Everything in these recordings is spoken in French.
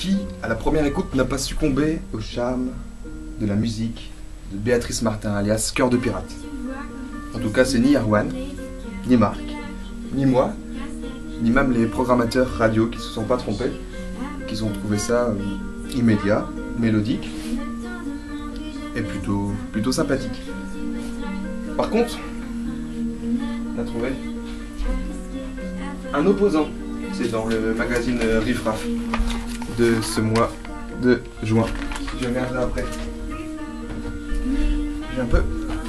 Qui, à la première écoute, n'a pas succombé au charme de la musique de Béatrice Martin, alias Cœur de Pirate? En tout cas, c'est ni Erwan, ni Marc, ni moi, ni même les programmateurs radio qui se sont pas trompés, qui ont trouvé ça immédiat, mélodique et plutôt sympathique. Par contre, on a trouvé un opposant. C'est dans le magazine Riff Raff de ce mois de juin. Je regarderai après. Je vais un peu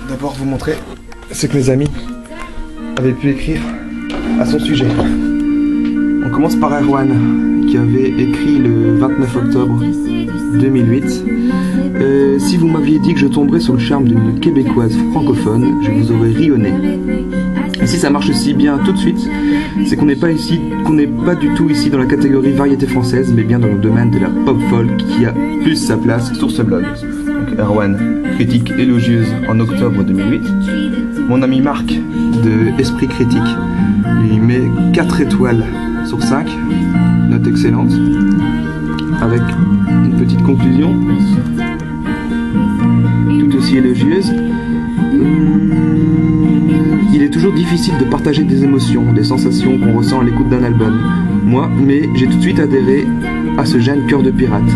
d'abord vous montrer ce que mes amis avaient pu écrire à son sujet. On commence par Erwan qui avait écrit le 29 octobre 2008. Si vous m'aviez dit que je tomberais sur le charme d'une québécoise francophone, je vous aurais ri au nez. Et si ça marche si bien tout de suite, c'est qu'on n'est pas du tout ici dans la catégorie variété française, mais bien dans le domaine de la pop folk qui a plus sa place sur ce blog. Donc Erwan, critique élogieuse en octobre 2008. Mon ami Marc de Esprit Critique lui met 4 étoiles sur 5, note excellente, avec une petite conclusion tout aussi élogieuse. Il est toujours difficile de partager des émotions, des sensations qu'on ressent à l'écoute d'un album. Moi, mais j'ai tout de suite adhéré à ce jeune Cœur de Pirate.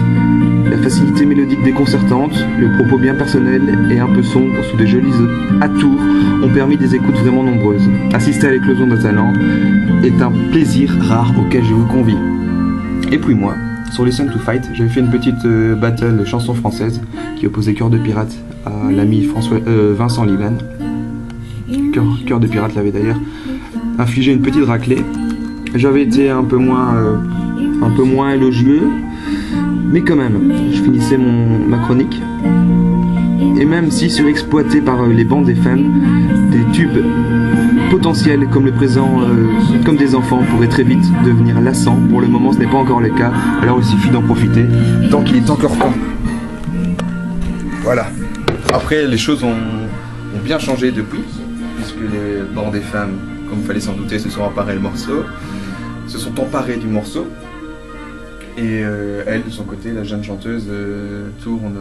La facilité mélodique déconcertante, le propos bien personnel et un peu sombre sous des jolis atours ont permis des écoutes vraiment nombreuses. Assister à l'éclosion d'un talent est un plaisir rare auquel je vous convie. Et puis moi, sur Listen to Fight, j'avais fait une petite battle chanson française qui opposait Cœur de Pirate à l'ami Vincent Liban. Cœur de Pirate l'avait d'ailleurs infligé une petite raclée. J'avais été un peu moins élogieux, mais quand même, je finissais ma chronique. Et même si surexploité par les bandes FM, des tubes potentiels comme le présent, comme des enfants, pourraient très vite devenir lassants. Pour le moment, ce n'est pas encore le cas, alors il suffit d'en profiter tant qu'il est encore temps. Voilà. Après, les choses ont bien changé depuis, puisque les bandes FM, comme il fallait s'en douter, se sont emparées du morceau. Et elle, de son côté, la jeune chanteuse, tourne,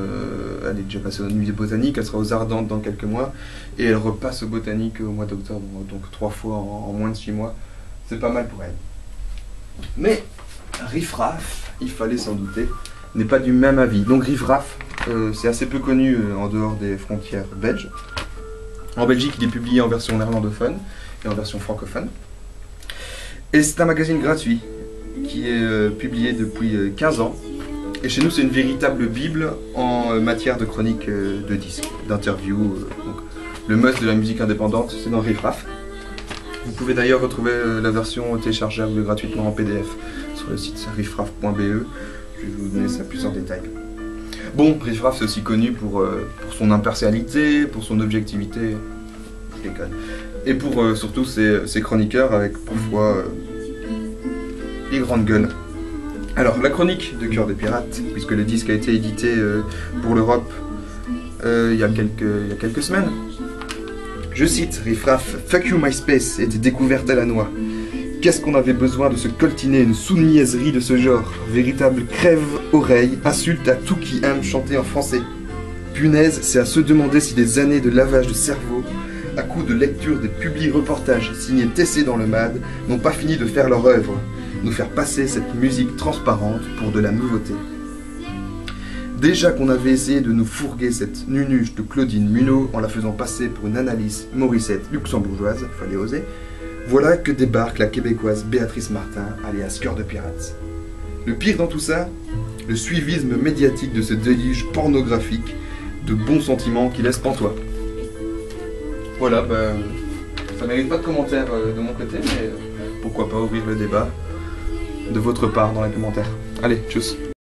elle est déjà passée aux Nuits Botaniques, elle sera aux Ardentes dans quelques mois, et elle repasse aux Botaniques au mois d'octobre, donc 3 fois en moins de 6 mois. C'est pas mal pour elle. Mais Riff Raff, il fallait s'en douter, n'est pas du même avis. Donc Riff Raff, c'est assez peu connu en dehors des frontières belges. En Belgique, il est publié en version néerlandophone et en version francophone. Et c'est un magazine gratuit qui est publié depuis 15 ans. Et chez nous, c'est une véritable bible en matière de chronique de disques, d'interviews. Donc, le must de la musique indépendante, c'est dans Riff Raff. Vous pouvez d'ailleurs retrouver la version téléchargeable gratuitement en PDF sur le site riffraff.be. Je vais vous donner ça plus en détail. Bon, Riff Raff, c'est aussi connu pour son impartialité, pour son objectivité, je déconne, et pour surtout ses chroniqueurs avec parfois des grandes gueules. Alors, la chronique de Cœur de Pirate, puisque le disque a été édité pour l'Europe il y a quelques semaines. Je cite Riff Raff, « Fuck you MySpace était découverte à la noix. Qu'est-ce qu'on avait besoin de se coltiner une sous-niaiserie de ce genre? Véritable crève-oreille, insulte à tout qui aime chanter en français. Punaise, c'est à se demander si des années de lavage de cerveau, à coup de lecture des publi-reportages signés Tessé dans le MAD, n'ont pas fini de faire leur œuvre, nous faire passer cette musique transparente pour de la nouveauté. Déjà qu'on avait essayé de nous fourguer cette nunuche de Claudine Munot en la faisant passer pour une Annalise Morissette luxembourgeoise, fallait oser, voilà que débarque la québécoise Béatrice Martin, alias Cœur de Pirate. Le pire dans tout ça, le suivisme médiatique de ce déluge pornographique de bons sentiments qui laisse pantois. Voilà, ça mérite pas de commentaires de mon côté, mais pourquoi pas ouvrir le débat de votre part dans les commentaires. Allez, tchuss.